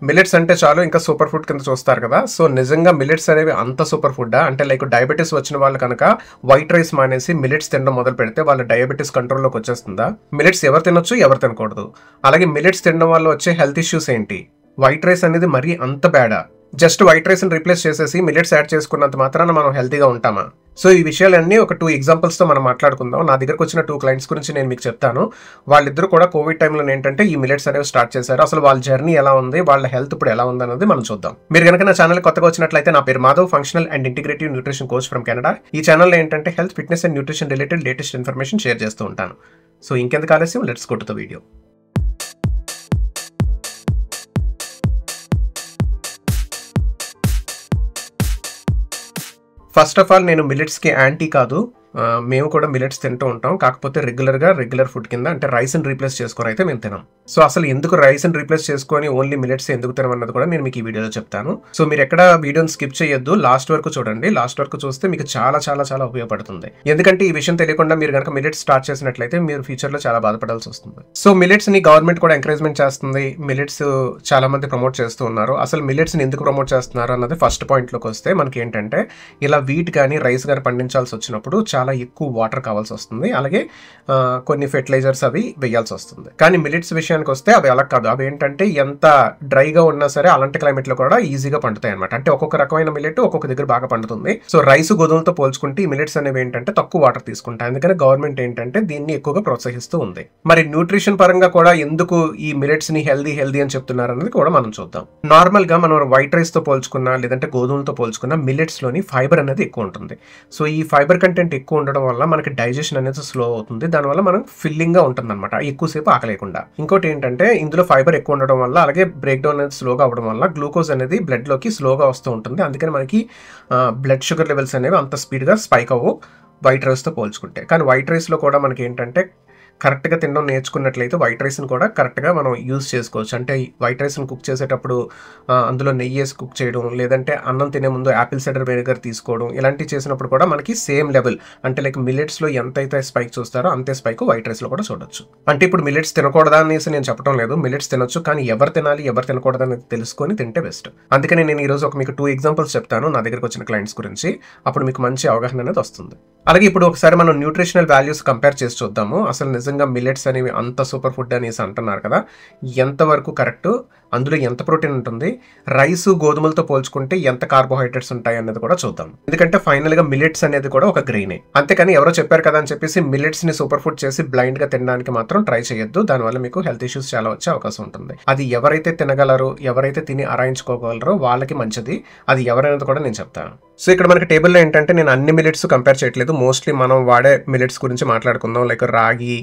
Millets అంటే చాలు ఇంకా సూపర్ ఫుడ్ కింద చూస్తారు కదా. సో నిజంగా మిల్లెట్స్ అనేవి అంత సూపర్ ఫుడ్డా అంటే లైక్ డయాబెటీస్ వచ్చిన వాళ్ళు కనుక వైట్ రైస్ మానేసి మిల్లెట్స్ తినడం మొదలు పెడితే వాళ్ళ డయాబెటీస్ కంట్రోల్లోకి వచ్చేస్తుందా? మిల్లెట్స్ ఎవరు తినొచ్చు, ఎవరు తినకూడదు? అలాగే మిల్లెట్స్ తినడం వల్ల వచ్చే హెల్త్ ఇష్యూస్ ఏంటి? వైట్ రైస్ అనేది మరీ అంత బ్యాడా? జస్ట్ వైట్ రైస్ని రీప్లేస్ చేసేసి మిల్లెట్స్ యాడ్ చేసుకున్నంత మాత్రాన మనం హెల్తీగా ఉంటామా? సో ఈ విషయాలన్నీ ఒక 2 ఎగ్జాంపుల్స్తో మనం మాట్లాడుకుందాం. నా దగ్గరకు వచ్చిన 2 క్లయింట్స్ గురించి నేను మీకు చెప్తాను. వాళ్ళిద్దరూ కూడా కోవిడ్ టైంలో ఏంటంటే ఈ మిల్లెట్స్ అనేవి స్టార్ట్ చేశారు. అసలు వాళ్ళ జర్నీ ఎలా ఉంది, వాళ్ళ హెల్త్ ఇప్పుడు ఎలా ఉంది అనేది మనం చూద్దాం. మీరు కనుక నా ఛానల్ కొత్తగా వచ్చినట్లయితే నా పేరు Madhav, functional and integrative nutrition coach from Canada. ఈ ఛానల్లో ఏంటంటే health, fitness and nutrition related latest information share చేస్తూ ఉంటాను. సో ఇంకెందుకు ఆలస్యం, let's go to the video. First of all నేను మిల్లెట్స్కి యాంటీ కాదు. మేము కూడా మిల్లెట్స్ తింటూ ఉంటాం. కాకపోతే రెగ్యులర్ ఫుడ్ కింద అంటే రైస్ని రీప్లేస్ చేసుకొని అయితే మేము తినాం. సో అసలు ఎందుకు రైస్ని రీప్లేస్ చేసుకొని ఓన్లీ మిల్లెట్స్ ఎందుకు తినమన్నది కూడా నేను మీకు ఈ వీడియోలో చెప్తాను. సో మీరు ఎక్కడ వీడియోని స్కిప్ చేయొద్దు, లాస్ట్ వరకు చూడండి. లాస్ట్ వరకు చూస్తే మీకు చాలా చాలా చాలా ఉపయోగపడుతుంది. ఎందుకంటే ఈ విషయం తెలియకుండా మీరు కనుక మిల్లెట్స్ స్టార్ట్ చేసినట్లయితే మీరు ఫ్యూచర్లో చాలా బాధపడాల్సి వస్తుంది. సో మిల్లెట్స్ని గవర్నమెంట్ కూడా ఎంకరేజ్మెంట్ చేస్తుంది. మిల్లెట్స్ చాలా మంది ప్రమోట్ చేస్తూ ఉన్నారు. అసలు మిల్లెట్స్ని ఎందుకు ప్రమోట్ చేస్తున్నారు అన్నది ఫస్ట్ పాయింట్లోకి వస్తే మనకి ఏంటంటే ఇలా వీట్ కానీ రైస్ కానీ పండించాల్సి వచ్చినప్పుడు చాలా ఎక్కువ వాటర్ కావాల్సి వస్తుంది. అలాగే కొన్ని ఫెర్టిలైజర్స్ అవి వేయాల్సి వస్తుంది. కానీ మిల్లెట్స్ విషయానికి వస్తే అవి అలా కాదు. అవి ఏంటంటే ఎంత డ్రైగా ఉన్నా సరే అలాంటి క్లైమేట్లో కూడా ఈజీగా పండుతాయి అనమాట. అంటే ఒక్కొక్క రకమైన మిల్లెట్ ఒక్కొక్క దగ్గర బాగా పండుతుంది. సో రైస్, గోధుమలతో పోల్చుకుంటే ఈ మిల్లెట్స్ అనేవి ఏంటంటే తక్కువ వాటర్ తీసుకుంటాయి. అందుకని గవర్నమెంట్ ఏంటంటే దీన్ని ఎక్కువగా ప్రోత్సహిస్తూ ఉంది. మరి న్యూట్రిషన్ పరంగా కూడా ఎందుకు ఈ మిల్లెట్స్ ని హెల్దీ అని చెప్తున్నారు అనేది కూడా మనం చూద్దాం. నార్మల్ గా మనం వైట్ రైస్ తో పోల్చుకున్నా లేదంటే గోధుమలతో పోల్చుకున్నా మిల్లెట్స్ లోని ఫైబర్ అనేది ఎక్కువ ఉంటుంది. సో ఈ ఫైబర్ కంటెంట్ ఎక్కువ ఉండడం వల్ల మనకి డైజెషన్ అనేది స్లో అవుతుంది. దానివల్ల మనం ఫిల్లింగ్ గా ఉంటుంది అనమాట, ఎక్కువసేపు ఆకలేకుండా. ఇంకోటి ఏంటంటే ఇందులో ఫైబర్ ఎక్కువ ఉండడం వల్ల అలాగే బ్రేక్ డౌన్ అనేది స్లోగా అవ్వడం వల్ల గ్లూకోజ్ అనేది బ్లడ్ లోకి స్లోగా వస్తూ ఉంటుంది. అందుకని మనకి బ్లడ్ షుగర్ లెవెల్స్ అనేవి అంత స్పీడ్ గా స్పైక్ అవ్వవు వైట్ రైస్ తో పోల్చుకుంటే. కానీ వైట్ రైస్ లో కూడా మనకి ఏంటంటే కరెక్ట్గా తినడం నేర్చుకున్నట్లయితే వైట్ రైస్ని కూడా కరెక్ట్గా మనం యూజ్ చేసుకోవచ్చు. అంటే వైట్ రైస్ని కుక్ చేసేటప్పుడు అందులో నెయ్యి వేసి కుక్ చేయడం, లేదంటే అన్నం తినే ముందు యాపిల్ సైడర్ వెనిగర్ తీసుకోవడం, ఇలాంటివి చేసినప్పుడు కూడా మనకి సేమ్ లెవెల్ అంటే లైక్ మిల్లెట్స్లో ఎంతైతే స్పైక్ చూస్తారో అంతే స్పైక్ వైట్ రైస్లో కూడా చూడొచ్చు. అంటే ఇప్పుడు మిల్లెట్స్ తినకూడదా అనేసి నేను చెప్పడం లేదు, మిల్లెట్స్ తినొచ్చు. కానీ ఎవరు తినాలి, ఎవరు తినకూడదు అనేది తెలుసుకొని తింటే బెస్ట్. అందుకని నేను ఈరోజు మీకు 2 ఎగ్జాంపుల్స్ చెప్తాను నా దగ్గరకు వచ్చిన క్లయింట్స్ గురించి. అప్పుడు మీకు మంచి అవగాహన అనేది వస్తుంది. అలాగే ఇప్పుడు ఒకసారి మనం న్యూట్రిషనల్ వాల్యూస్ కంపేర్ చేసి చూద్దాము. అసలు నిజంగా మిల్లెట్స్ అనేవి అంత సూపర్ ఫుడ్ అనేసి అంటున్నారు కదా, ఎంతవరకు కరెక్ట్, అందులో ఎంత ప్రోటీన్ ఉంటుంది, రైస్, గోధుమలతో పోల్చుకుంటే ఎంత కార్బోహైడ్రేట్స్ ఉంటాయి అన్నది కూడా చూద్దాం. ఎందుకంటే ఫైనల్ గా మిల్లెట్స్ అనేది కూడా ఒక గ్రెయినే. అంతేకాని ఎవరో చెప్పారు కదా అని చెప్పేసి మిల్లెట్స్ ని సూపర్ ఫుడ్ చేసి బ్లైండ్ గా తినడానికి మాత్రం ట్రై చేయొద్దు. దానివల్ల మీకు హెల్త్ ఇష్యూస్ చాలా వచ్చే అవకాశం ఉంటుంది. అది ఎవరైతే తినగలరో, ఎవరైతే తిని అరాయించుకోగలరో వాళ్ళకి మంచిది. అది ఎవరైనా కూడా నేను చెప్తాను. సో ఇక్కడ మనకి టేబుల్లో ఏంటంటే నేను అన్ని మిల్లెట్స్ కంపేర్ చేయట్లేదు, మోస్ట్లీ మనం వాడే మిల్లెట్స్ గురించి మాట్లాడుకుందాం. లైక్ రాగి,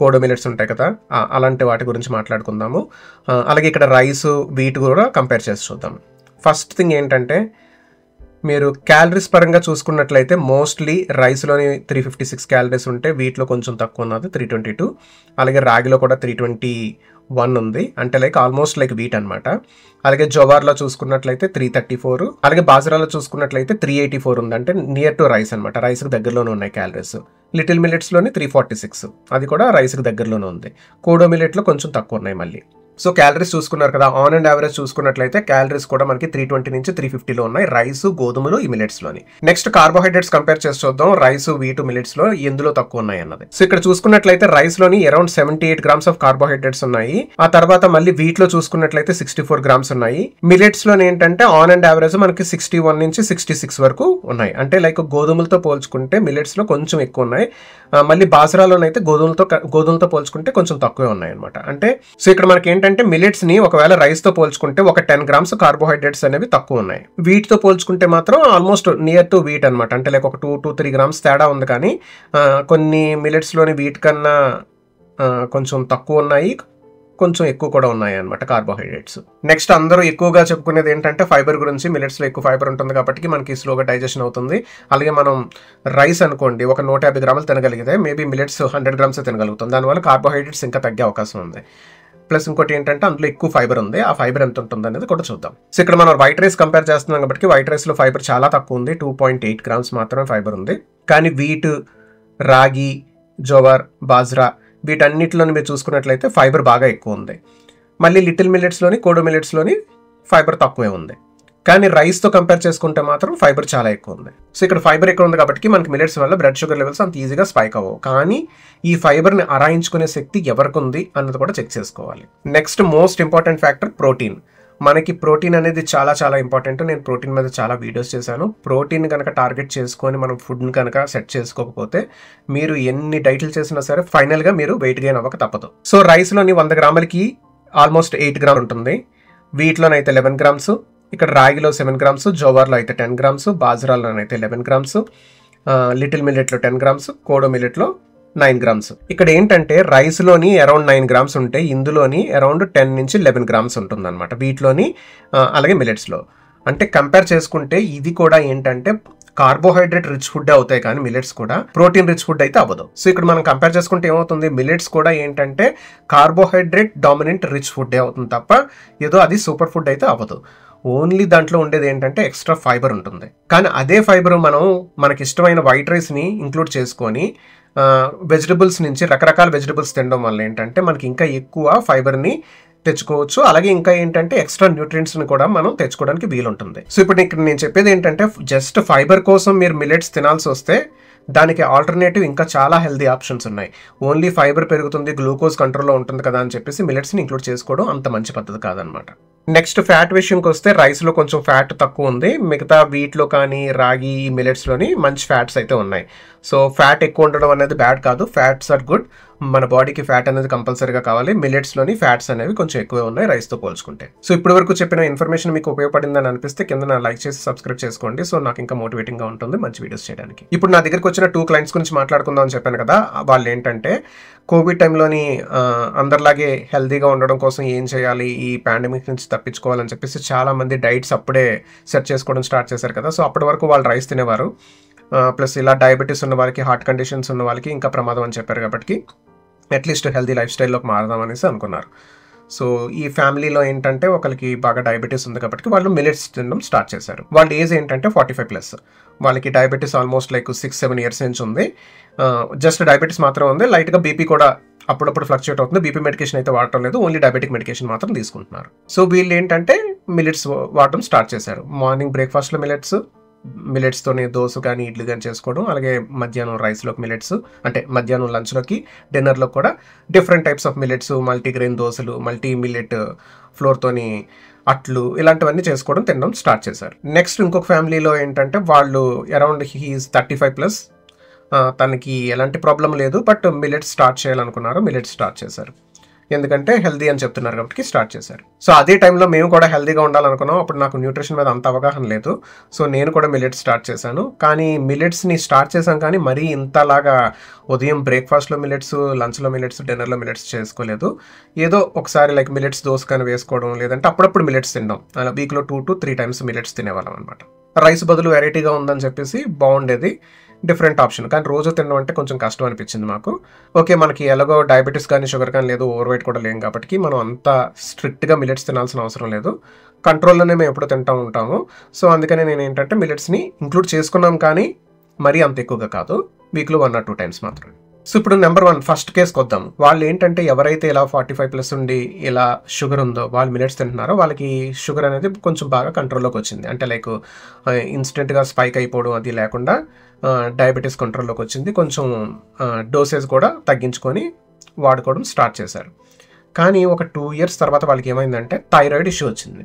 కోడో మిల్లెట్స్ ఉంటాయి కదా, అలాంటి వాటి గురించి మాట్లాడుకుందాము. అలాగే ఇక్కడ రైస్, వీట్ కూడా కంపేర్ చేసి చూద్దాం. ఫస్ట్ థింగ్ ఏంటంటే మీరు క్యాలరీస్ పరంగా చూసుకున్నట్లయితే మోస్ట్లీ రైస్లోని 356 క్యాలరీస్ ఉంటే వీటిలో కొంచెం తక్కువ ఉన్నది 322. అలాగే రాగిలో కూడా 321 ఉంది, అంటే లైక్ ఆల్మోస్ట్ లైక్ వీట్ అనమాట. అలాగే జోవార్లో చూసుకున్నట్లయితే 334. అలాగే బాజ్రాలో చూసుకున్నట్లయితే 384 ఉంది, అంటే నియర్ టు రైస్ అనమాట, రైస్కి దగ్గరలోనే ఉన్నాయి క్యాలరీస్. లిటిల్ మిల్లెట్స్లోని 346, అది కూడా రైస్కి దగ్గరలోనే ఉంది. కోడో మిల్లెట్లో కొంచెం తక్కువ ఉన్నాయి మళ్ళీ. సో క్యాలరీస్ చూసుకున్నారు కదా, ఆన్ అండ్ యావరేజ్ చూసుకున్నట్లయితే క్యాలరీస్ కూడా మనకి 320 నుంచి 350లో ఉన్నాయి రైస్, గోధుమలు, ఈ మిల్లెట్స్లోని. నెక్స్ట్ కార్బోహైడ్రేట్స్ కంపేర్ చేసి చూద్దాం, రైస్, వీటు, మిల్లెట్స్లో ఎందులో తక్కువ ఉన్నాయి అన్నది. సో ఇక్కడ చూసుకున్నట్లయితే రైస్లోని అరౌండ్ 78 గ్రామ్స్ ఆఫ్ కార్బోహైడ్రేట్స్ ఉన్నాయి. ఆ తర్వాత మళ్ళీ వీట్లో చూసుకున్నట్లయితే 64 గ్రామ్స్ ఉన్నాయి. మిల్లెట్స్లోని ఏంటంటే ఆన్ అండ్ యావరేజ్ మనకి 61 నుంచి 66 వరకు ఉన్నాయి. అంటే లైక్ గోధుమలతో పోల్చుకుంటే మిల్లెట్స్లో కొంచెం ఎక్కువ ఉన్నాయి. మళ్ళీ బాజ్రాలోనైతే గోధుమలతో పోల్చుకుంటే కొంచెం తక్కువే ఉన్నాయి అనమాట. అంటే సో ఇక్కడ మనకి ఏంటంటే మిల్లెట్స్ ని ఒకవేళ రైస్ తో పోల్చుకుంటే ఒక 10 గ్రామ్స్ కార్బోహైడ్రేట్స్ అనేవి తక్కువ ఉన్నాయి. వీట్ తో పోల్చుకుంటే మాత్రం ఆల్మోస్ట్ నియర్ టు వీట్ అనమాట, అంటే లైక్ ఒక 2 to 3 గ్రామ్స్ తేడా ఉంది. కానీ కొన్ని మిల్లెట్స్ లోని వీట్ కన్నా కొంచెం తక్కువ ఉన్నాయి, కొంచెం ఎక్కువ కూడా ఉన్నాయి అనమాట కార్బోహైడ్రేట్స్. నెక్స్ట్ అందరూ ఎక్కువగా చెప్పుకునేది ఏంటంటే ఫైబర్ గురించి. మిల్లెట్స్లో ఎక్కువ ఫైబర్ ఉంటుంది కాబట్టి మనకి స్లోగా డైజెషన్ అవుతుంది. అలాగే మనం రైస్ అనుకోండి ఒక 150 గ్రాములు తినగలిగితే మేబీ మిల్లెట్స్ 100 గ్రామ్స్ తినగలుగుతాం. దానివల్ల కార్బోహైడ్రేట్స్ ఇంకా తగ్గే అవకాశం ఉంది. ప్లస్ ఇంకోటి ఏంటంటే అందులో ఎక్కువ ఫైబర్ ఉంది, ఆ ఫైబర్ ఎంత ఉంటుంది అనేది కూడా చూద్దాం. సో ఇక్కడ మనం వైట్ రైస్ కంపేర్ చేస్తున్నాం కాబట్టి వైట్ రైస్లో ఫైబర్ చాలా తక్కువ ఉంది, 2.8 గ్రామ్స్ మాత్రమే ఫైబర్ ఉంది. కానీ వీట్, రాగి, జోవార్, బాజ్రా వీటన్నిటిలోని మీరు చూసుకున్నట్లయితే ఫైబర్ బాగా ఎక్కువ ఉంది. మళ్ళీ లిటిల్ మిల్లెట్స్లోని కోడో మిల్లెట్స్లోని ఫైబర్ తక్కువే ఉంది. కానీ రైస్తో కంపేర్ చేసుకుంటే మాత్రం ఫైబర్ చాలా ఎక్కువ ఉంది. సో ఇక్కడ ఫైబర్ ఎక్కువ ఉంది కాబట్టి మనకి మిల్లెట్స్ వల్ల బ్లడ్ షుగర్ లెవెల్స్ అంత ఈజీగా స్పైక్ అవ్వవు. కానీ ఈ ఫైబర్ని అరాయించుకునే శక్తి ఎవరికి ఉంది అన్నది కూడా చెక్ చేసుకోవాలి. Next most important factor protein. మనకి ప్రోటీన్ అనేది చాలా చాలా ఇంపార్టెంట్. నేను ప్రోటీన్ మీద చాలా వీడియోస్ చేశాను. ప్రోటీన్ కనుక టార్గెట్ చేసుకొని మనం ఫుడ్ని కనుక సెట్ చేసుకోకపోతే మీరు ఎన్ని డైట్లు చేసినా సరే ఫైనల్గా మీరు వెయిట్ గెయిన్ అవ్వక తప్పదు. సో రైస్లోని 100 గ్రాములకి ఆల్మోస్ట్ 8 గ్రాములు ఉంటుంది. వీటిలోనైతే 11 గ్రామ్స్, ఇక్కడ రాగిలో 7 గ్రామ్స్, జోవార్లో అయితే 10 గ్రామ్స్, బాజ్రాలోనైతే 11 గ్రామ్స్, లిటిల్ మిల్లెట్లో 10 గ్రామ్స్, కోడో మిల్లెట్లో 9 గ్రామ్స్. ఇక్కడ ఏంటంటే రైస్లోని అరౌండ్ 9 గ్రామ్స్ ఉంటే ఇందులోని అరౌండ్ 10 నుంచి 11 గ్రామ్స్ ఉంటుంది అనమాట వీటిలోని, అలాగే మిల్లెట్స్లో. అంటే కంపేర్ చేసుకుంటే ఇది కూడా ఏంటంటే కార్బోహైడ్రేట్ రిచ్ ఫుడ్ అవుతాయి కానీ మిల్లెట్స్ కూడా ప్రోటీన్ రిచ్ ఫుడ్ అయితే అవ్వదు. సో ఇక్కడ మనం కంపేర్ చేసుకుంటే ఏమవుతుంది, మిల్లెట్స్ కూడా ఏంటంటే కార్బోహైడ్రేట్ డామినెంట్ రిచ్ ఫుడ్ అవుతుంది తప్ప ఏదో అది సూపర్ ఫుడ్ అయితే అవ్వదు. ఓన్లీ దాంట్లో ఉండేది ఏంటంటే ఎక్స్ట్రా ఫైబర్ ఉంటుంది. కానీ అదే ఫైబర్ మనం మనకి ఇష్టమైన వైట్ రైస్ని ఇంక్లూడ్ చేసుకొని వెజిటబుల్స్ నుంచి రకరకాల వెజిటబుల్స్ తినడం వల్ల ఏంటంటే మనకి ఇంకా ఎక్కువ ఫైబర్ని తెచ్చుకోవచ్చు. అలాగే ఇంకా ఏంటంటే ఎక్స్ట్రా న్యూట్రియంట్స్ని కూడా మనం తెచ్చుకోవడానికి వీలుంటుంది. సో ఇప్పుడు ఇక్కడ నేను చెప్పేది ఏంటంటే జస్ట్ ఫైబర్ కోసం మీరు మిల్లెట్స్ తినాల్సి వస్తే దానికి ఆల్టర్నేటివ్ ఇంకా చాలా హెల్దీ ఆప్షన్స్ ఉన్నాయి. ఓన్లీ ఫైబర్ పెరుగుతుంది, గ్లూకోజ్ కంట్రోల్లో ఉంటుంది కదా అని చెప్పేసి మిల్లెట్స్ని ఇంక్లూడ్ చేసుకోవడం అంత మంచి పద్ధతి కాదనమాట. నెక్స్ట్ ఫ్యాట్ విషయంకి వస్తే రైస్లో కొంచెం ఫ్యాట్ తక్కువ ఉంది. మిగతా వీటిలో కానీ రాగి మిల్లెట్స్లోని మంచి ఫ్యాట్స్ అయితే ఉన్నాయి. సో ఫ్యాట్ ఎక్కువ ఉండడం అనేది బ్యాడ్ కాదు, ఫ్యాట్స్ ఆర్ గుడ్. మన బాడీకి ఫ్యాట్ అనేది కంపల్సరీగా కావాలి. మిల్లెట్స్లోని ఫ్యాట్స్ అనేవి కొంచెం ఎక్కువే ఉన్నాయి రైస్తో పోల్చుకుంటే. సో ఇప్పటి వరకు చెప్పిన ఇన్ఫర్మేషన్ మీకు ఉపయోగపడిందని అనిపిస్తే కింద నా లైక్ చేసి సబ్స్క్రైబ్ చేసుకోండి. సో నాకు ఇంకా మోటివేటింగ్గా ఉంటుంది మంచి వీడియోస్ చేయడానికి. ఇప్పుడు నా దగ్గరికి వచ్చిన 2 క్లయింట్స్ గురించి మాట్లాడుకుందాం అని చెప్పాను కదా. వాళ్ళు ఏంటంటే కోవిడ్ టైంలోని అందరిలాగే హెల్తీగా ఉండడం కోసం ఏం చేయాలి, ఈ పాండమిక్ నుంచి తప్పించుకోవాలని చెప్పేసి చాలామంది డైట్స్ అప్పుడే సెట్ చేసుకోవడం స్టార్ట్ చేశారు కదా. సో అప్పటి వరకు వాళ్ళు రైస్ తినేవారు. ప్లస్ ఇలా డయాబెటీస్ ఉన్న వాళ్ళకి, హార్ట్ కండిషన్స్ ఉన్న వాళ్ళకి ఇంకా ప్రమాదం అని చెప్పారు కాబట్టి అట్లీస్ట్ హెల్తీ లైఫ్ స్టైల్లోకి మారదాం అనేసి అనుకున్నారు. సో ఈ ఫ్యామిలీలో ఏంటంటే ఒకరికి బాగా డయాబెటీస్ ఉంది కాబట్టి వాళ్ళు మిల్లెట్స్ తినడం స్టార్ట్ చేశారు. వాళ్ళ ఏజ్ ఏంటంటే 45+. వాళ్ళకి డయాబెటీస్ ఆల్మోస్ట్ లైక్ 6-7 ఇయర్స్ నుంచి ఉంది. జస్ట్ డయాబెటీస్ మాత్రం ఉంది. లైట్గా బీపీ కూడా అప్పుడప్పుడు ఫ్లక్చుయేట్ అవుతుంది. బీపీ మెడికేషన్ అయితే వాడటం లేదు, ఓన్లీ డయాబెటిక్ మెడికేషన్ మాత్రం తీసుకుంటున్నారు. సో వీళ్ళు ఏంటంటే మిల్లెట్స్ వాడటం స్టార్ట్ చేశారు. మార్నింగ్ బ్రేక్ఫాస్ట్లో మిల్లెట్స్తోనే దోశ కానీ ఇడ్లీ కానీ చేసుకోవడం, అలాగే మధ్యాహ్నం రైస్లోకి మిల్లెట్స్, అంటే మధ్యాహ్నం లంచ్లోకి డిన్నర్లో కూడా different types of millets, multigrain దోశలు, మల్టీ మిల్లెట్ ఫ్లోర్తోని అట్లు, ఇలాంటివన్నీ చేసుకోవడం తినడం స్టార్ట్ చేశారు. నెక్స్ట్ ఇంకొక ఫ్యామిలీలో ఏంటంటే వాళ్ళు అరౌండ్ హీఈస్ 35+. తనకి ఎలాంటి ప్రాబ్లం లేదు, బట్ మిల్లెట్స్ స్టార్ట్ చేయాలనుకున్నారు. మిల్లెట్స్ స్టార్ట్ చేశారు ఎందుకంటే హెల్దీ అని చెప్తున్నారు కాబట్టి స్టార్ట్ చేశారు. సో అదే టైంలో మేము కూడా హెల్దీగా ఉండాలనుకున్నాం. అప్పుడు నాకు న్యూట్రిషన్ మీద అంత అవగాహన లేదు. సో నేను కూడా మిల్లెట్స్ స్టార్ట్ చేశాను. కానీ మిల్లెట్స్ని స్టార్ట్ చేశాం కానీ మరీ ఇంతలాగా ఉదయం బ్రేక్ఫాస్ట్లో మిల్లెట్స్, లంచ్లో మిల్లెట్స్, డిన్నర్లో మిల్లెట్స్ చేసుకోలేదు. ఏదో ఒకసారి లైక్ మిల్లెట్స్ దోశ కానీ వేసుకోవడం, లేదంటే అప్పుడప్పుడు మిల్లెట్స్ తినడం. అలా వీక్లో 2 to 3 times మిల్లెట్స్ తినేవాళ్ళం అనమాట. రైస్ బదులు వెరైటీగా ఉందని చెప్పేసి బాగుండేది, డిఫరెంట్ ఆప్షన్. కానీ రోజు తినడం అంటే కొంచెం కష్టం అనిపించింది మాకు. ఓకే, మనకి ఎలాగో డయాబెటీస్ కానీ షుగర్ కానీ లేదు, ఓవర్ వెయిట్ కూడా లేం కాబట్టి మనం అంత స్ట్రిక్ట్గా మిల్లెట్స్ తినాల్సిన అవసరం లేదు. కంట్రోల్లోనే మేము ఎప్పుడు తింటూ ఉంటాము. సో అందుకనే నేను ఏంటంటే మిల్లెట్స్ని ఇంక్లూడ్ చేసుకున్నాం కానీ మరీ అంత ఎక్కువగా కాదు, వీక్లో 1 or 2 times మాత్రమే. సో ఇప్పుడు నెంబర్ 1 ఫస్ట్ కేసుకి వద్దాం. వాళ్ళు ఏంటంటే ఎవరైతే ఇలా 45+ ఉండి ఇలా షుగర్ ఉందో వాళ్ళు మిల్లెట్స్ తింటున్నారో వాళ్ళకి షుగర్ అనేది కొంచెం బాగా కంట్రోల్లోకి వచ్చింది. అంటే లైక్ ఇన్స్టెంట్గా స్పైక్ అయిపోవడం అది లేకుండా డయాబెటీస్ కంట్రోల్లోకి వచ్చింది. కొంచెం డోసేజ్ కూడా తగ్గించుకొని వాడుకోవడం స్టార్ట్ చేశారు. కానీ ఒక 2 years తర్వాత వాళ్ళకి ఏమైందంటే థైరాయిడ్ ఇష్యూ వచ్చింది.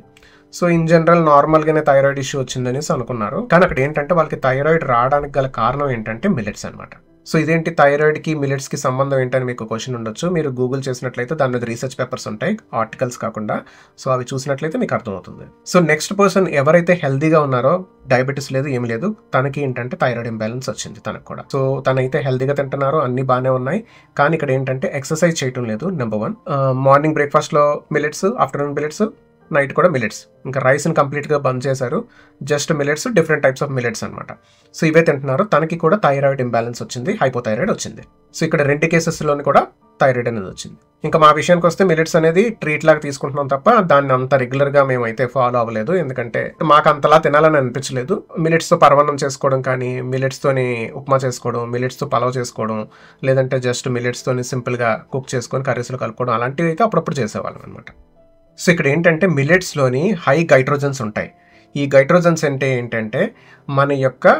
సో ఇన్ జనరల్ నార్మల్గానే థైరాయిడ్ ఇష్యూ వచ్చిందనేసి అనుకున్నారు. కానీ అక్కడ ఏంటంటే వాళ్ళకి థైరాయిడ్ రావడానికి గల కారణం ఏంటంటే మిల్లెట్స్ అనమాట. సో ఇదేంటి థైరాయిడ్కి మిల్లెట్స్కి సంబంధం ఏంటని మీకు క్వశ్చన్ ఉండొచ్చు. మీరు గూగుల్ చేసినట్లయితే దాని మీద రీసెర్చ్ పేపర్స్ ఉంటాయి, ఆర్టికల్స్ కాకుండా. సో అవి చూసినట్లయితే మీకు అర్థమవుతుంది. సో నెక్స్ట్ పర్సన్ ఎవరైతే హెల్దీగా ఉన్నారో, డయాబెటీస్ లేదు ఏమి లేదు, తనకి ఏంటంటే థైరాయిడ్ ఇంబ్యాలెన్స్ వచ్చింది తనకు కూడా. సో తనైతే హెల్దీగా తింటున్నారు, అన్ని బాగానే ఉన్నాయి. కానీ ఇక్కడ ఏంటంటే ఎక్సర్సైజ్ చేయటం లేదు. నెంబర్ 1, మార్నింగ్ బ్రేక్ఫాస్ట్లో మిల్లెట్స్, ఆఫ్టర్నూన్ మిల్లెట్స్, నైట్ కూడా మిల్లెట్స్. ఇంకా రైస్ని కంప్లీట్గా బంద్ చేశారు. Just millets, different types of millets అనమాట. సో ఇవే తింటున్నారు. తనకి కూడా థైరాయిడ్ ఇంబ్యాలెన్స్ వచ్చింది, హైపోథైరాయిడ్ వచ్చింది. సో ఇక్కడ 2 కేసెస్లోని కూడా థైరాయిడ్ అనేది వచ్చింది. ఇంకా మా విషయానికి వస్తే మిల్లెట్స్ అనేది ట్రీట్ లాగా తీసుకుంటున్నాం తప్ప దాన్ని అంత రెగ్యులర్గా మేమైతే ఫాలో అవ్వలేదు. ఎందుకంటే మాకు అంతలా తినాలని అనిపించలేదు. మిల్లెట్స్తో పరమాన్నం చేసుకోవడం కానీ, మిల్లెట్స్తోని ఉప్మా చేసుకోవడం, మిల్లెట్స్తో పలావ్ చేసుకోవడం, లేదంటే జస్ట్ మిల్లెట్స్తోని సింపుల్గా కుక్ చేసుకొని కర్రీస్లో కలుపుకోవడం, అలాంటివి అయితే అప్పుడప్పుడు చేసేవాళ్ళం అనమాట. సో ఇక్కడ ఏంటంటే మిల్లెట్స్లోని హై గైట్రోజన్స్ ఉంటాయి. ఈ గైట్రోజన్స్ అంటే ఏంటంటే మన యొక్క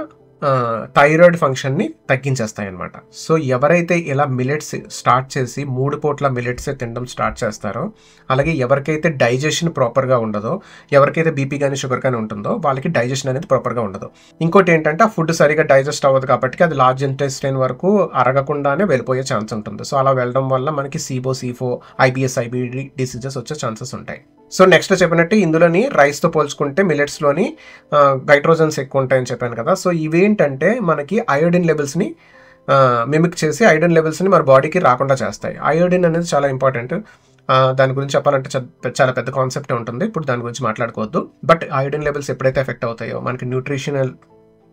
థైరాయిడ్ ఫంక్షన్ని తగ్గించేస్తాయి అనమాట. సో ఎవరైతే ఇలా మిల్లెట్స్ స్టార్ట్ చేసి 3 పూట్ల మిల్లెట్సే తినడం స్టార్ట్ చేస్తారో, అలాగే ఎవరికైతే డైజెషన్ ప్రాపర్గా ఉండదో, ఎవరికైతే బీపీ కానీ షుగర్ కానీ ఉంటుందో వాళ్ళకి డైజెషన్ అనేది ప్రాపర్గా ఉండదు. ఇంకోటి ఏంటంటే ఆ ఫుడ్ సరిగా డైజెస్ట్ అవ్వదు కాబట్టి అది లార్జ్ ఇంటెస్టైన్ వరకు అరగకుండానే వెళ్ళిపోయే ఛాన్స్ ఉంటుంది. సో అలా వెళ్ళడం వల్ల మనకి సిబో, సిఫో, ఐబిఎస్, ఐబిడి డిసీజెస్ వచ్చే ఛాన్సెస్ ఉంటాయి. సో నెక్స్ట్ చెప్పినట్టు ఇందులోని రైస్తో పోల్చుకుంటే మిల్లెట్స్లోని గైట్రోజన్స్ ఎక్కువ ఉంటాయని చెప్పాను కదా. సో ఇవేంటంటే మనకి అయోడిన్ లెవెల్స్ని మిమిక్ చేసి అయోడిన్ లెవెల్స్ని మన బాడీకి రాకుండా చేస్తాయి. అయోడిన్ అనేది చాలా ఇంపార్టెంట్. దాని గురించి చెప్పాలంటే చాలా పెద్ద కాన్సెప్టే ఉంటుంది. ఇప్పుడు దాని గురించి మాట్లాడుకోవద్దు. బట్ అయోడిన్ లెవెల్స్ ఎప్పుడైతే ఎఫెక్ట్ అవుతాయో, మనకి న్యూట్రిషనల్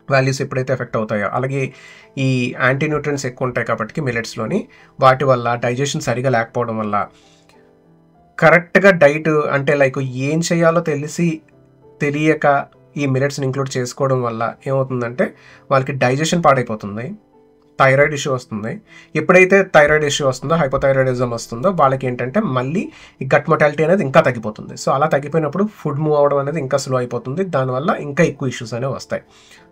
వాల్యూస్ ఎప్పుడైతే ఎఫెక్ట్ అవుతాయో, అలాగే ఈ యాంటీ న్యూట్రియన్స్ ఎక్కువ ఉంటాయి కాబట్టి మిల్లెట్స్లోని, వాటి వల్ల డైజెషన్ సరిగా లేకపోవడం వల్ల కరెక్ట్గా డైట్ అంటే లైక్ ఏం చేయాలో తెలియక ఈ మిల్లెట్స్ని ఇంక్లూడ్ చేసుకోవడం వల్ల ఏమవుతుందంటే వాళ్ళకి డైజెషన్ పాడైపోతుంది, థైరాయిడ్ ఇష్యూ వస్తుంది. ఎప్పుడైతే థైరాయిడ్ ఇష్యూ వస్తుందో, హైపోథైరాయిడిజం వస్తుందో వాళ్ళకి ఏంటంటే మళ్ళీ ఈ గట్ మొటాలిటీ అనేది ఇంకా తగ్గిపోతుంది. సో అలా తగ్గిపోయినప్పుడు ఫుడ్ మూవ్ అవ్వడం అనేది ఇంకా స్లో అయిపోతుంది. దానివల్ల ఇంకా ఎక్కువ ఇష్యూస్ అనేవి వస్తాయి.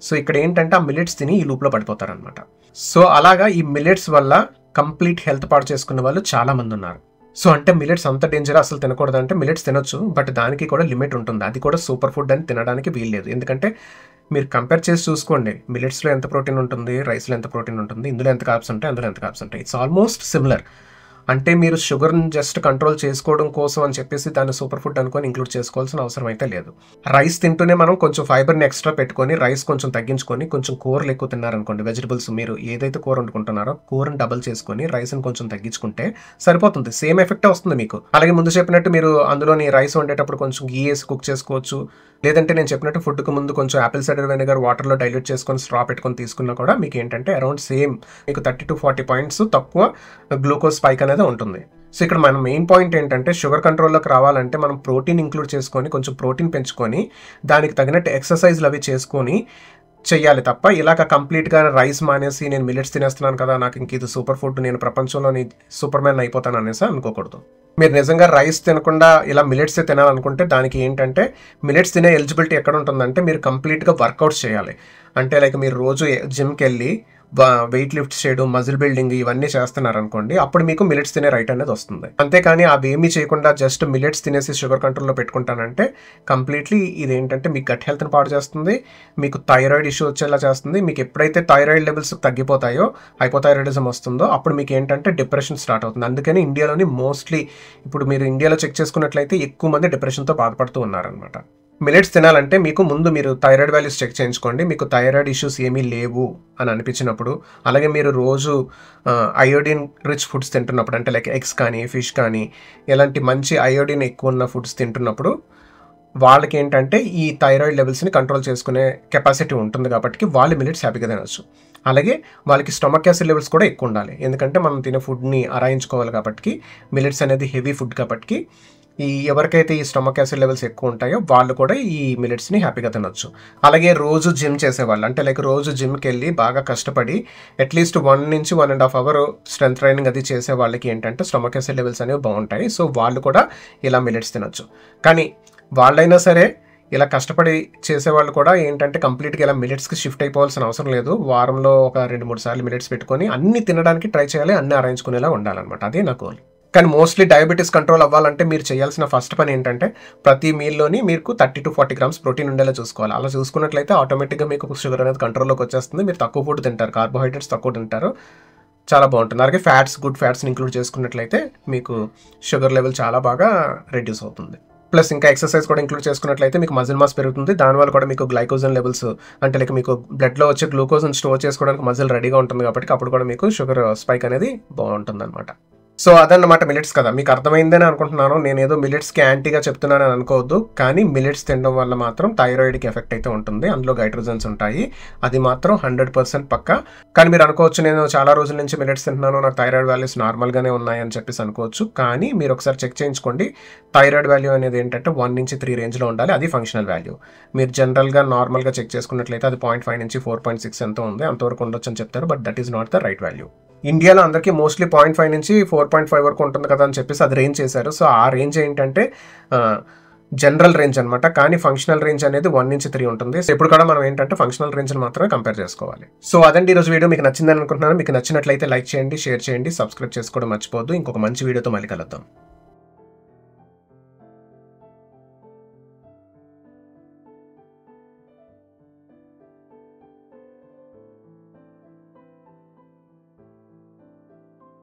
సో ఇక్కడ ఏంటంటే ఆ మిల్లెట్స్ తిని ఈ లూప్లో పడిపోతారనమాట. సో అలాగా ఈ మిల్లెట్స్ వల్ల కంప్లీట్ హెల్త్ పాడు చేసుకునే వాళ్ళు చాలామంది ఉన్నారు. సో అంటే మిల్లెట్స్ అంత డేంజర్, అసలు తినకూడదు అంటే మిల్లెట్స్ తినొచ్చు, బట్ దానికి కూడా లిమిట్ ఉంటుంది. అది కూడా సూపర్ ఫుడ్ అని తినడానికి వీల్లేదు. ఎందుకంటే మీరు కంపేర్ చేసి చూసుకోండి, మిల్లెట్స్లో ఎంత ప్రోటీన్ ఉంటుంది, రైస్లో ఎంత ప్రోటీన్ ఉంటుంది, ఇందులో ఎంత కార్బ్స్ ఉంటాయి, అందులో ఎంత కార్బ్స్ ఉంటాయి. It's almost similar. అంటే మీరు షుగర్ని జస్ట్ కంట్రోల్ చేసుకోవడం కోసం అని చెప్పేసి దాన్ని సూపర్ ఫుడ్ అనుకొని ఇంక్లూడ్ చేసుకోవాల్సిన అవసరం అయితే లేదు. రైస్ తింటూనే మనం కొంచెం ఫైబర్ని ఎక్స్ట్రా పెట్టుకొని రైస్ కొంచెం తగ్గించుకొని కొంచెం కూరలు ఎక్కువ తిన్నారనుకోండి, వెజిటబుల్స్ మీరు ఏదైతే కూర వండుకుంటున్నారో కూరని డబుల్ చేసుకొని రైస్ని కొంచెం తగ్గించుకుంటే సరిపోతుంది. సేమ్ ఎఫెక్టే వస్తుంది మీకు. అలాగే ముందు చెప్పినట్టు మీరు అందులోని రైస్ వండేటప్పుడు కొంచెం గీ వేసి కుక్ చేసుకోవచ్చు. లేదంటే నేను చెప్పినట్టు ఫుడ్కి ముందు కొంచెం యాపిల్ సైడర్ వెనిగర్ వాటర్లో డైల్యూట్ చేసుకొని స్ట్రా పెట్టుకొని తీసుకున్నా కూడా మీకు ఏంటంటే అరౌండ్ సేమ్ మీకు 30 to 40 పాయింట్స్ తక్కువ గ్లూకోజ్ స్పైక్ అనేది ఉంటుంది. సో ఇక్కడ మన మెయిన్ పాయింట్ ఏంటంటే షుగర్ కంట్రోల్లోకి రావాలంటే మనం ప్రోటీన్ ఇంక్లూడ్ చేసుకొని కొంచెం ప్రోటీన్ పెంచుకొని దానికి తగినట్టు ఎక్సర్సైజ్లు అవి చేసుకొని చెయ్యాలి తప్ప ఇలాగ కంప్లీట్గా రైస్ మానేసి నేను మిల్లెట్స్ తినేస్తున్నాను కదా, నాకు ఇంక ఇది సూపర్ ఫుడ్, నేను ప్రపంచంలోని సూపర్ మ్యాన్ అయిపోతాను అనేసి అనుకోకూడదు. మీరు నిజంగా రైస్ తినకుండా ఇలా మిల్లెట్స్ తినాలనుకుంటే దానికి ఏంటంటే మిల్లెట్స్ తినే ఎలిజిబిలిటీ ఎక్కడ ఉంటుందంటే మీరు కంప్లీట్గా వర్కౌట్స్ చేయాలి. అంటే లైక్ మీరు రోజు జిమ్కి వెళ్ళి వెయిట్ లిఫ్ట్ చేయడం, మజిల్ బిల్డింగ్ ఇవన్నీ చేస్తున్నారనుకోండి, అప్పుడు మీకు మిల్లెట్స్ తినే రైట్ అనేది వస్తుంది. అంతేకాని అవేమీ చేయకుండా జస్ట్ మిల్లెట్స్ తినేసి షుగర్ కంట్రోల్లో పెట్టుకుంటానంటే కంప్లీట్లీ ఇదేంటంటే మీకు గట్ హెల్త్ని పాడు చేస్తుంది, మీకు థైరాయిడ్ ఇష్యూ వచ్చేలా చేస్తుంది. మీకు ఎప్పుడైతే థైరాయిడ్ లెవెల్స్ తగ్గిపోతాయో, హైపోథైరాయిడిజం వస్తుందో అప్పుడు మీకు ఏంటంటే డిప్రెషన్ స్టార్ట్ అవుతుంది. అందుకని ఇండియాలోని మోస్ట్లీ ఇప్పుడు మీరు ఇండియాలో చెక్ చేసుకున్నట్లయితే ఎక్కువ మంది డిప్రెషన్తో బాధపడుతూ ఉన్నారనమాట. మిల్లెట్స్ తినాలంటే మీకు ముందు మీరు థైరాయిడ్ వాల్యూస్ చెక్ చేయించుకోండి. మీకు థైరాయిడ్ ఇష్యూస్ ఏమీ లేవు అని అనిపించినప్పుడు, అలాగే మీరు రోజు అయోడిన్ రిచ్ ఫుడ్స్ తింటున్నప్పుడు, అంటే లైక్ ఎగ్స్ కానీ ఫిష్ కానీ ఇలాంటి మంచి అయోడిన్ ఎక్కువ ఉన్న ఫుడ్స్ తింటున్నప్పుడు వాళ్ళకి ఏంటంటే ఈ థైరాయిడ్ లెవెల్స్ని కంట్రోల్ చేసుకునే కెపాసిటీ ఉంటుంది కాబట్టి వాళ్ళు మిల్లెట్స్ హ్యాపీగా తినవచ్చు. అలాగే వాళ్ళకి స్టమక్ యాసిడ్ లెవెల్స్ కూడా ఎక్కువ ఉండాలి. ఎందుకంటే మనం తినే ఫుడ్ని అరాయించుకోవాలి కాబట్టి మిల్లెట్స్ అనేది హెవీ ఫుడ్ కాబట్టి ఎవరికైతే ఈ స్టమక్ యాసిడ్ లెవెల్స్ ఎక్కువ ఉంటాయో వాళ్ళు కూడా ఈ మిల్లెట్స్ని హ్యాపీగా తినొచ్చు. అలాగే రోజు జిమ్ చేసేవాళ్ళు, అంటే లైక్ రోజు జిమ్కి వెళ్ళి బాగా కష్టపడి అట్లీస్ట్ 1 నుంచి 1.5 అవర్ స్ట్రెంత్ ట్రైనింగ్ అది చేసే వాళ్ళకి ఏంటంటే స్టమక్ యాసిడ్ లెవెల్స్ అనేవి బాగుంటాయి. సో వాళ్ళు కూడా ఇలా మిల్లెట్స్ తినొచ్చు. కానీ వాళ్ళైనా సరే ఇలా కష్టపడి చేసేవాళ్ళు కూడా ఏంటంటే కంప్లీట్గా ఇలా మిల్లెట్స్కి షిఫ్ట్ అయిపోవాల్సిన అవసరం లేదు. వారంలో ఒక 2-3 సార్లు మిల్లెట్స్ పెట్టుకొని అన్ని తినడానికి ట్రై చేయాలి, అన్ని అరేంజ్కునేలా ఉండాలన్నమాట. అదే నా గోల్. కానీ మోస్ట్లీ డయాబెటీస్ కంట్రోల్ అవ్వాలంటే మీరు చేయాల్సిన ఫస్ట్ పని ఏంటంటే ప్రతి మీల్లోని మీకు 30 to 40 గ్రామ్స్ ప్రోటీన్ ఉండేలా చూసుకోవాలి. అలా చూసుకున్నట్లయితే ఆటోమేటిక్గా మీకు షుగర్ అనేది కంట్రోల్లోకి వచ్చేస్తుంది. మీరు తక్కువ ఫుడ్ తింటారు, కార్బోహైడ్రేట్స్ తక్కువ తింటారు, చాలా బాగుంటుంది. అలాగే గుడ్ ఫ్యాట్స్ని ఇంక్లూడ్ చేసుకున్నట్లయితే మీకు షుగర్ లెవెల్ చాలా బాగా రెడ్యూస్ అవుతుంది. ప్లస్ ఇంకా ఎక్సర్సైజ్ కూడా ఇంక్లూడ్ చేసుకున్నట్లయితే మీకు మజిల్ మాస్ పెరుగుతుంది. దానివల్ల కూడా మీకు గ్లైకోజన్ లెవెల్స్, అంటే లైక్ మీకు బ్లడ్లో వచ్చే గ్లూకోజ్ని స్టోర్ చేసుకోవడానికి మజిల్ రెడీగా ఉంటుంది కాబట్టి అప్పుడు కూడా మీకు షుగర్ స్పైక్ అనేది బాగుంటుంది అనమాట. సో అదన్నమాట మిల్లెట్స్ కదా. మీకు అర్థమైందని అనుకుంటున్నాను. నేను ఏదో మిల్లెట్స్కి యాంటీగా చెప్తున్నానని అనుకోవద్దు, కానీ మిల్లెట్స్ తినడం వల్ల మాత్రం థైరాయిడ్కి ఎఫెక్ట్ అయితే ఉంటుంది. అందులో గైట్రోజన్స్ ఉంటాయి, అది మాత్రం 100% పక్కా. కానీ మీరు అనుకోవచ్చు నేను చాలా రోజుల నుంచి మిల్లెట్స్ తింటున్నాను, నాకు థైరాయిడ్ వాల్యూస్ నార్మల్గానే ఉన్నాయని చెప్పేసి అనుకోవచ్చు. కానీ మీరు ఒకసారి చెక్ చేయించుకోండి. థైరాయిడ్ వాల్యూ అనేది ఏంటంటే 1 నుంచి 3 రేంజ్లో ఉండాలి, అది ఫంక్షనల్ వాల్యూ. మీరు జనరల్గా నార్మల్గా చెక్ చేసుకున్నట్లయితే అది 0.5 నుంచి 4.6 ఎంతో ఉంది, అంతవరకు ఉండొచ్చు అని చెప్తారు. But that is not the right value. ఇండియాలో అందరికీ మోస్ట్లీ 0.5 నుంచి 4.5 వరకు ఉంటుంది కదా అని చెప్పేసి అది రేంజ్ చేశారు. సో ఆ రేంజ్ ఏంటంటే జనరల్ రేంజ్ అనమాట. కానీ ఫంక్షనల్ రేంజ్ అనేది 1 నుంచి 3 ఉంటుంది. సో ఇప్పుడు కూడా మనం ఏంటంటే ఫంక్షనల్ రేంజ్ మాత్రమే కంపేర్ చేసుకోవాలి. సో అదండి ఈరోజు వీడియో. మీకు నచ్చిందని అనుకుంటున్నాను. మీకు నచ్చినట్లయితే లైక్ చేయండి, షేర్ చేయండి, సబ్స్క్రైబ్ చేసుకోవడం మర్చిపోవద్దు. ఇంకొక మంచి వీడియోతో మళ్ళీ కలుద్దాం.